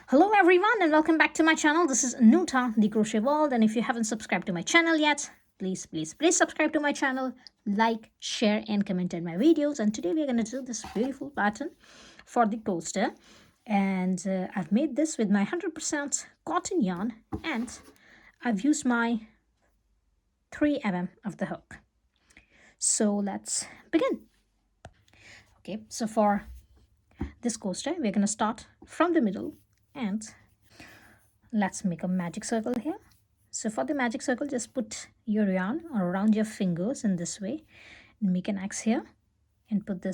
Hello everyone and welcome back to my channel. This is Nuta, the Crochet World, and if you haven't subscribed to my channel yet, please subscribe to my channel, like, share and comment on my videos. And today we're going to do this beautiful pattern for the coaster, and I've made this with my 100% cotton yarn, and I've used my 3 mm of the hook. So let's begin. Okay, so for this coaster we're going to start from the middle, and let's make a magic circle here. So for the magic circle, just put your yarn around your fingers in this way and make an X here, and put the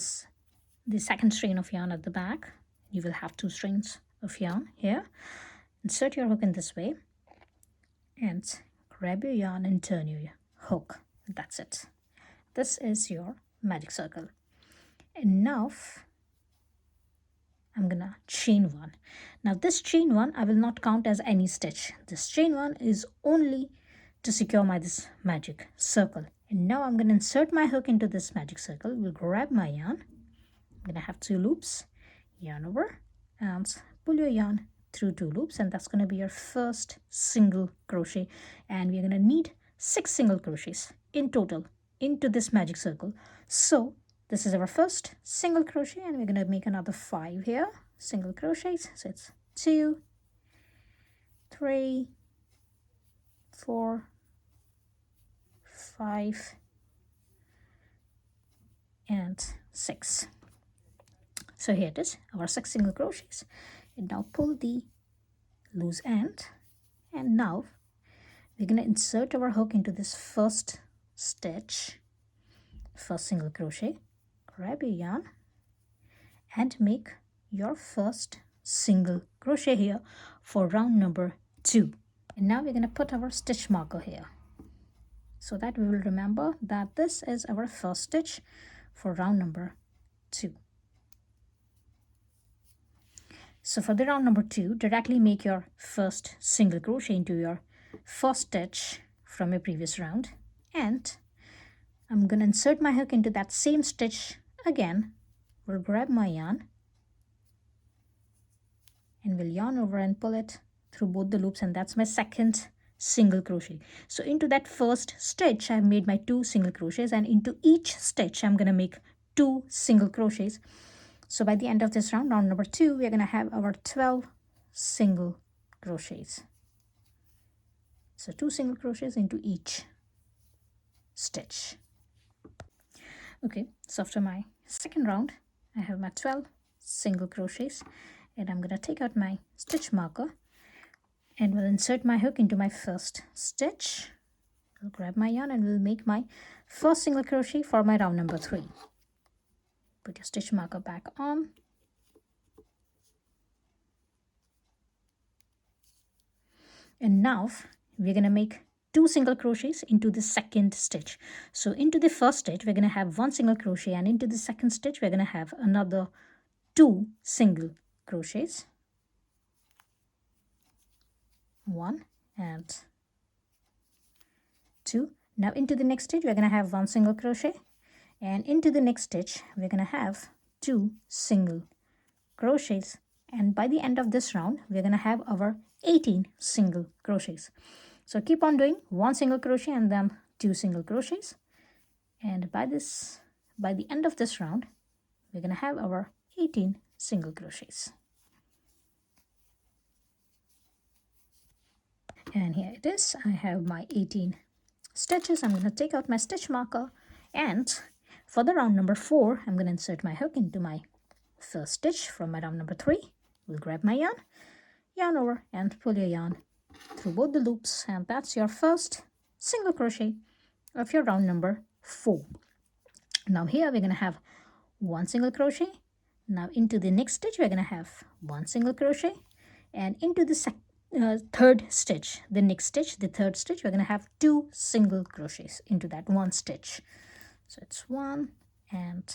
second strain of yarn at the back. You will have 2 strains of yarn here. Insert your hook in this way and grab your yarn and turn your hook. That's it. This is your magic circle. And now I'm gonna chain 1. Now this chain 1 I will not count as any stitch. This chain 1 is only to secure this magic circle. And now I'm gonna insert my hook into this magic circle. We'll grab my yarn. I'm gonna have 2 loops, yarn over, and pull your yarn through 2 loops, and that's gonna be your first single crochet. And we're gonna need 6 single crochets in total into this magic circle. So this is our first single crochet, and we're going to make another 5 here, single crochets. So it's 2, 3, 4, 5, and 6. So here it is, our 6 single crochets. And now pull the loose end, and now we're going to insert our hook into this first stitch, first single crochet. Grab your yarn and make your first single crochet here for round number 2. And now we're going to put our stitch marker here so that we will remember that this is our first stitch for round number 2. So for the round number 2, directly make your first single crochet into your first stitch from your previous round, and I'm going to insert my hook into that same stitch again. We'll grab my yarn and we'll yarn over and pull it through both the loops, and that's my second single crochet. So into that first stitch I've made my 2 single crochets, and into each stitch I'm going to make 2 single crochets. So by the end of this round, round number 2, we're going to have our 12 single crochets. So 2 single crochets into each stitch. Okay, so after my second round, I have my 12 single crochets, and I'm going to take out my stitch marker and will insert my hook into my first stitch. I'll grab my yarn and will make my first single crochet for my round number 3. Put your stitch marker back on. And now we're going to make 2 single crochets into the second stitch. So into the first stitch we're going to have 1 single crochet, and into the second stitch we're going to have another 2 single crochets. 1 and 2. Now into the next stitch we're going to have 1 single crochet, and into the next stitch we're going to have 2 single crochets, and by the end of this round we're going to have our 18 single crochets. So keep on doing 1 single crochet and then 2 single crochets, and by the end of this round we're going to have our 18 single crochets. And here it is. I have my 18 stitches. I'm going to take out my stitch marker, and for the round number 4 I'm going to insert my hook into my first stitch from my round number 3. We'll grab my yarn over and pull your yarn through both the loops, and that's your first single crochet of your round number 4. Now here we're going to have 1 single crochet. Now into the next stitch we're going to have 1 single crochet, and into the third stitch, the next stitch, the third stitch, we're going to have 2 single crochets into that one stitch. So it's 1 and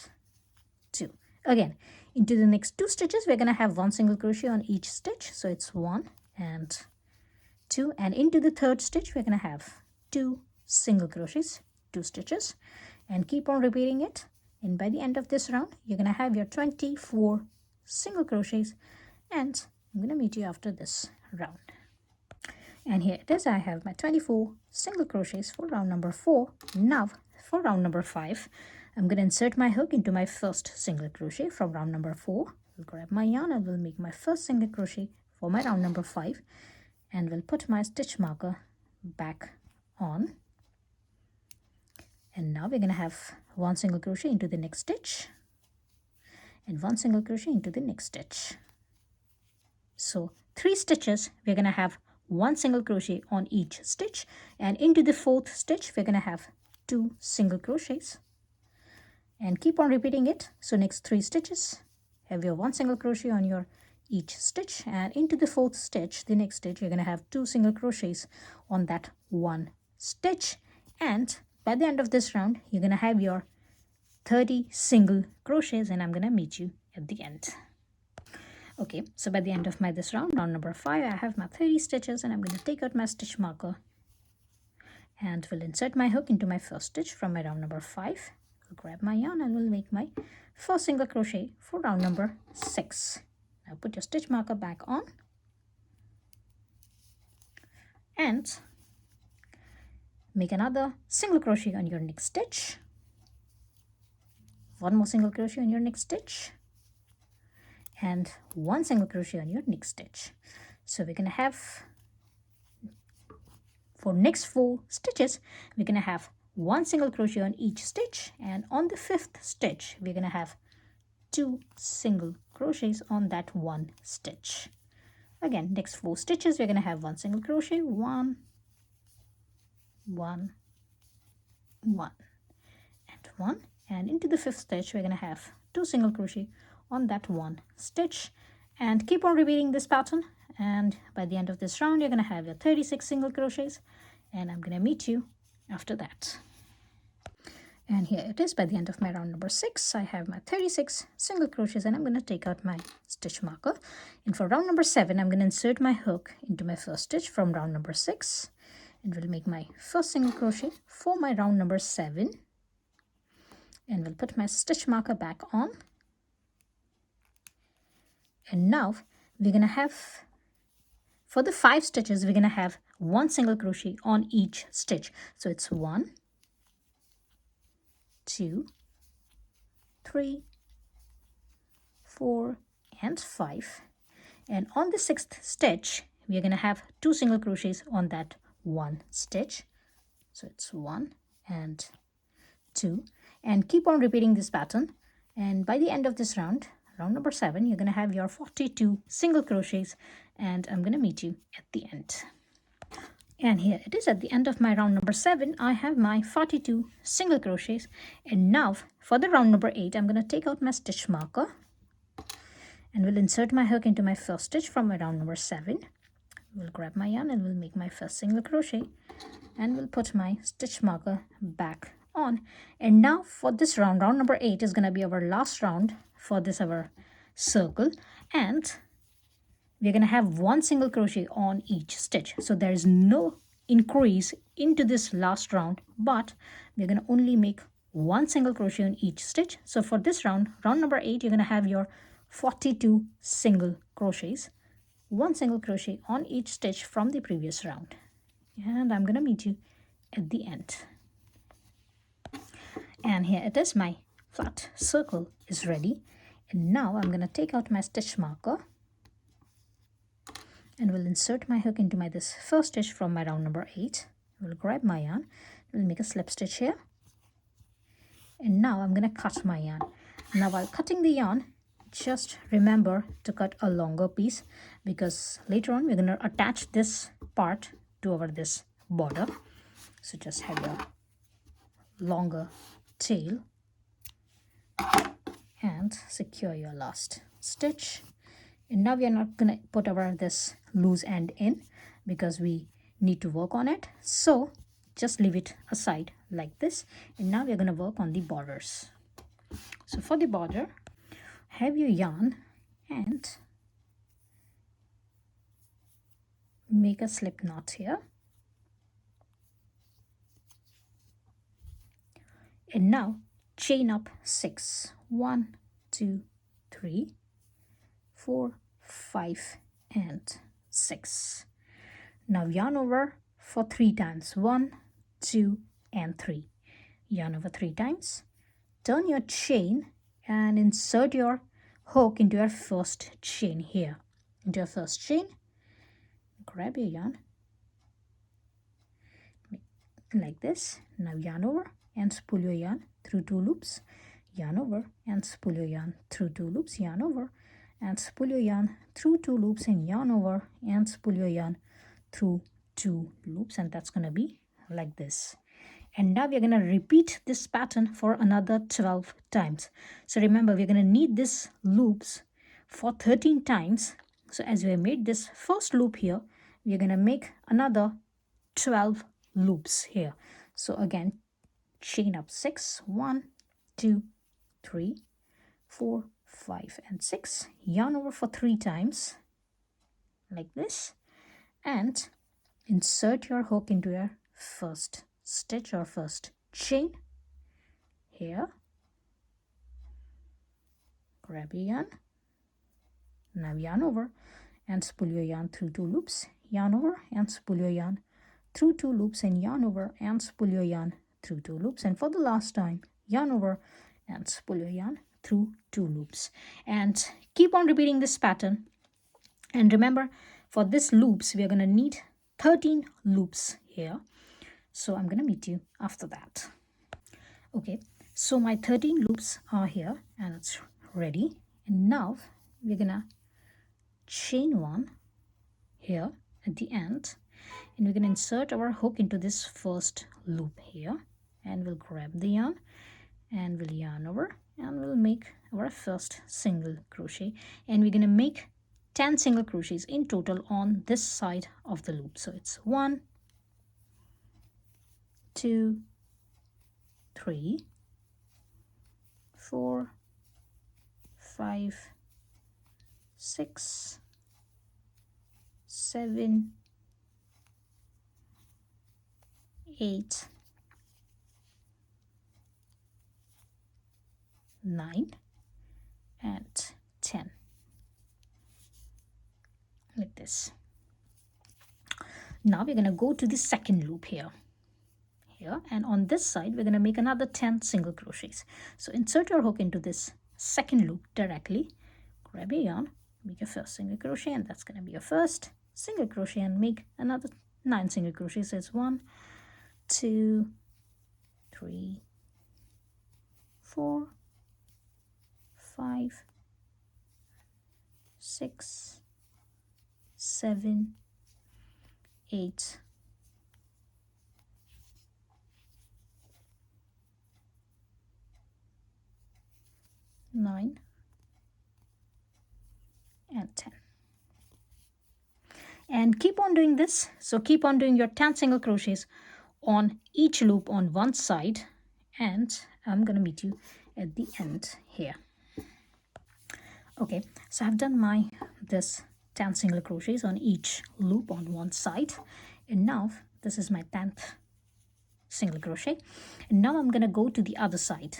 2. Again, into the next 2 stitches we're going to have 1 single crochet on each stitch. So it's 1 and 2, and into the third stitch we're going to have 2 single crochets, 2 stitches, and keep on repeating it. And by the end of this round you're going to have your 24 single crochets, and I'm going to meet you after this round. And here it is. I have my 24 single crochets for round number 4. Now for round number 5, I'm going to insert my hook into my first single crochet from round number 4. I'll grab my yarn and will make my first single crochet for my round number 5, and will put my stitch marker back on. And now we're going to have one single crochet into the next stitch and one single crochet into the next stitch. So 3 stitches, we're going to have one single crochet on each stitch, and into the 4th stitch we're going to have 2 single crochets, and keep on repeating it. So next 3 stitches have your one single crochet on your each stitch, and into the 4th stitch, the next stitch, you're going to have 2 single crochets on that one stitch, and by the end of this round you're going to have your 30 single crochets, and I'm going to meet you at the end. Okay, so by the end of this round number 5, I have my 30 stitches, and I'm going to take out my stitch marker and will insert my hook into my first stitch from my round number 5. I'll grab my yarn and will make my first single crochet for round number 6. Now put your stitch marker back on and make another single crochet on your next stitch, one more single crochet on your next stitch, and one single crochet on your next stitch. So we're going to have, for next 4 stitches, we're going to have one single crochet on each stitch, and on the 5th stitch we're going to have 2 single crochets on that one stitch. Again, next 4 stitches we're going to have one single crochet, 1 1 1 and 1, and into the 5th stitch we're going to have 2 single crochet on that one stitch, and keep on repeating this pattern, and by the end of this round you're going to have your 36 single crochets, and I'm going to meet you after that. And here it is. By the end of my round number 6, I have my 36 single crochets, and I'm going to take out my stitch marker, and for round number 7 I'm going to insert my hook into my first stitch from round number 6, and will make my first single crochet for my round number 7, and will put my stitch marker back on. And now we're going to have, for the 5 stitches, we're going to have one single crochet on each stitch. So it's 1 2 3 4 and 5, and on the 6th stitch we're going to have 2 single crochets on that one stitch. So it's 1 and 2, and keep on repeating this pattern, and by the end of this round number 7, you're going to have your 42 single crochets, and I'm going to meet you at the end. And here it is. At the end of my round number 7, I have my 42 single crochets, and now for the round number 8, I'm going to take out my stitch marker and will insert my hook into my first stitch from my round number 7. We'll grab my yarn and will make my first single crochet, and will put my stitch marker back on. And now for this round number 8 is going to be our last round for this our circle, and we're going to have one single crochet on each stitch. So there is no increase into this last round, but we're going to only make one single crochet on each stitch. So for this round number 8, you're going to have your 42 single crochets, one single crochet on each stitch from the previous round, and I'm going to meet you at the end. And here it is. My flat circle is ready, and now I'm going to take out my stitch marker and will insert my hook into this first stitch from my round number 8. We'll grab my yarn, we'll make a slip stitch here, and now I'm going to cut my yarn. Now while cutting the yarn, just remember to cut a longer piece, because later on we're going to attach this part to this border. So just have your longer tail and secure your last stitch. And now we are not going to put this loose end in, because we need to work on it, so just leave it aside like this. And now we are going to work on the borders. So for the border, have your yarn and make a slip knot here, and now chain up 6. 1 2 3 4 5 and 6. Now yarn over for 3 times. 1, 2, and 3. Yarn over 3 times. Turn your chain and insert your hook into your first chain here. Into your first chain, grab your yarn like this. Now yarn over and spool your yarn through 2 loops. Yarn over and spool your yarn through 2 loops. Yarn over and spool your yarn through 2 loops, and yarn over and spool your yarn through 2 loops, and that's going to be like this. And now we're going to repeat this pattern for another 12 times. So remember, we're going to need these loops for 13 times. So as we have made this first loop here, we're going to make another 12 loops here. So again, chain up 6, 1, 2, 3, 4, 5, and 6. Yarn over for 3 times like this, and insert your hook into your first stitch or first chain here. Grab your yarn. Now yarn over and spool your yarn through 2 loops. Yarn over and spool your yarn through 2 loops, and yarn over and spool your yarn through 2 loops. And for the last time, yarn over and spool your yarn through 2 loops. And keep on repeating this pattern. And remember, for this loops, we are going to need 13 loops here. So I'm going to meet you after that. Okay, so my 13 loops are here and it's ready. And now we're going to chain 1 here at the end, and we're going to insert our hook into this first loop here, and we'll grab the yarn and we'll yarn over and we'll make our first single crochet, and we're going to make 10 single crochets in total on this side of the loop. So it's 1, 2, 3, 4, 5, 6, 7, 8, 9, and 10, like this. Now we're going to go to the second loop here, and on this side we're going to make another 10 single crochets. So insert your hook into this second loop directly, grab your yarn, make your first single crochet, and that's going to be your first single crochet, and make another 9 single crochets. So it's 1, 2, 3, 4, 5, 6, 7, 8, 9, and 10. And keep on doing this. So keep on doing your 10 single crochets on each loop on one side, and I'm going to meet you at the end here. Okay, so I've done this 10 single crochets on each loop on one side, and now this is my 10th single crochet, and now I'm going to go to the other side,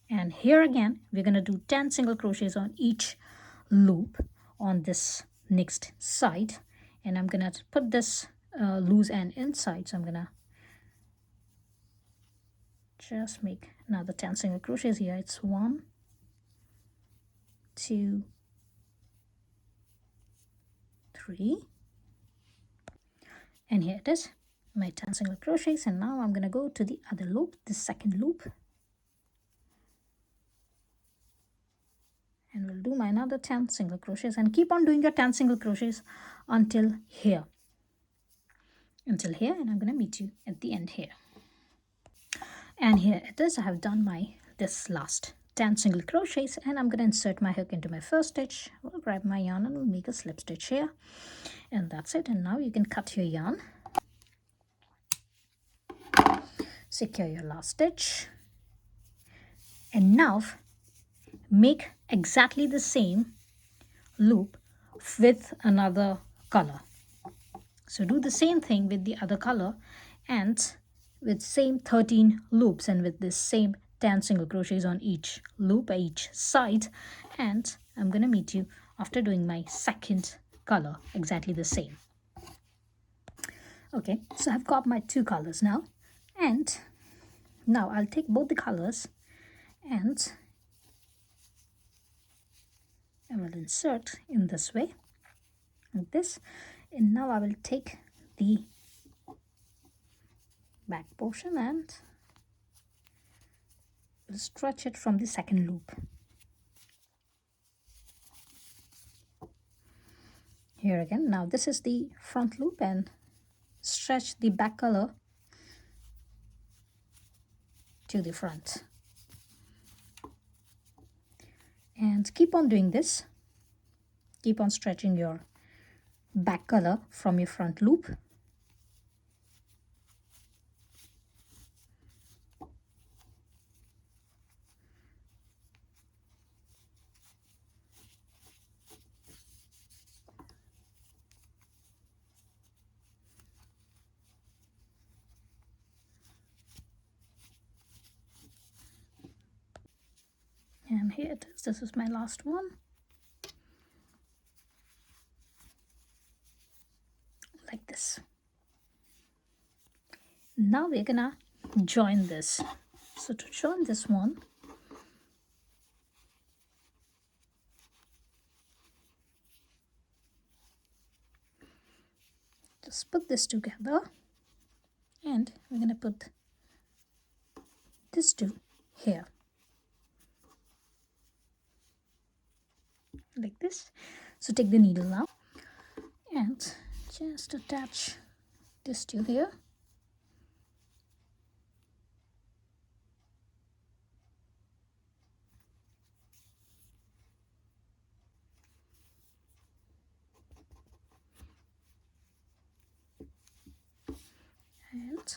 and here again we're going to do 10 single crochets on each loop on this next side, and I'm going to put this loose end inside. So I'm going to just make another 10 single crochets here. It's 1, 2, 3, and here it is, my 10 single crochets. And now I'm going to go to the other loop, the second loop, and we'll do my another 10 single crochets, and keep on doing your 10 single crochets until here, and I'm going to meet you at the end here. And here it is, I have done this last 10 single crochets, and I'm going to insert my hook into my first stitch. We'll grab my yarn and we'll make a slip stitch here, and that's it. And now you can cut your yarn, secure your last stitch, and now make exactly the same loop with another color. So do the same thing with the other color, and with same 13 loops, and with this same 10 single crochets on each loop, each side. And I'm going to meet you after doing my second color exactly the same. Okay, so I've got my two colors now, and now I'll take both the colors and I will insert in this way, like this, and now I will take the back portion and will stretch it from the second loop. Here again, now this is the front loop, and stretch the back color to the front. And keep on doing this. Keep on stretching your back color from your front loop. And here it is. This is my last one. Like this. Now we're gonna join this. So to join this one, just put this together, and we're gonna put this two here, like this. So take the needle now and just attach this to here. And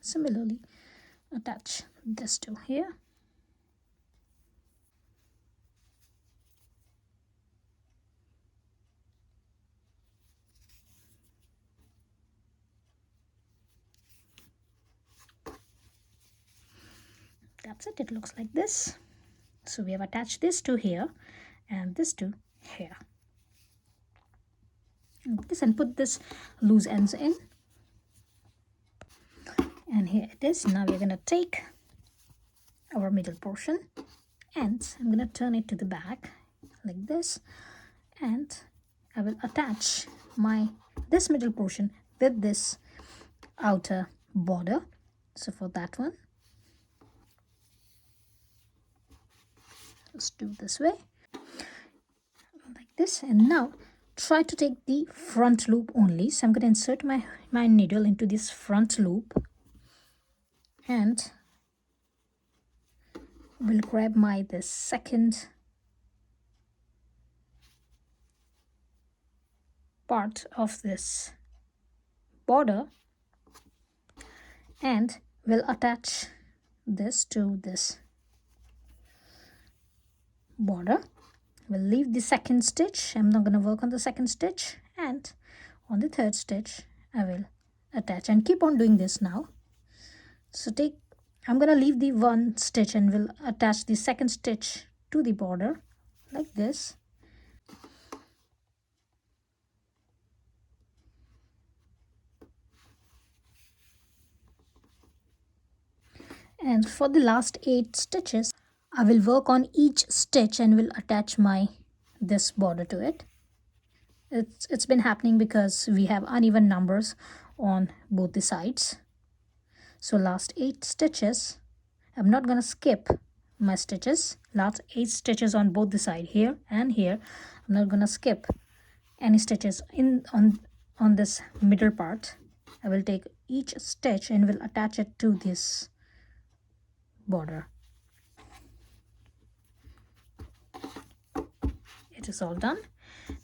similarly attach this to here. That's it. It looks like this. So we have attached this to here and this to here. Like this, and put this loose ends in. And here it is. Now we're going to take our middle portion and I'm going to turn it to the back like this, and I will attach this middle portion with this outer border. So for that one, just do this way like this, and now try to take the front loop only. So I'm going to insert my needle into this front loop and will grab this second part of this border and will attach this to this border. We'll leave the second stitch. I'm not going to work on the second stitch, and on the third stitch I will attach, and keep on doing this now. So I'm going to leave the one stitch and will attach the second stitch to the border like this. And for the last 8 stitches, I will work on each stitch and will attach this border to it. It's been happening because we have uneven numbers on both the sides. So last 8 stitches, I'm not going to skip my stitches. Last 8 stitches on both the side, here and here. I'm not going to skip any stitches on this middle part. I will take each stitch and will attach it to this border. It is all done.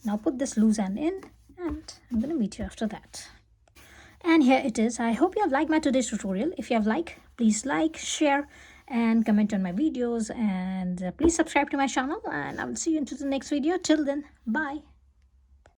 Now put this loose end in, and I'm going to meet you after that. And here it is. I hope you have liked my today's tutorial. If you have liked, please like, share and comment on my videos, and please subscribe to my channel, and I will see you into the next video. Till then, bye.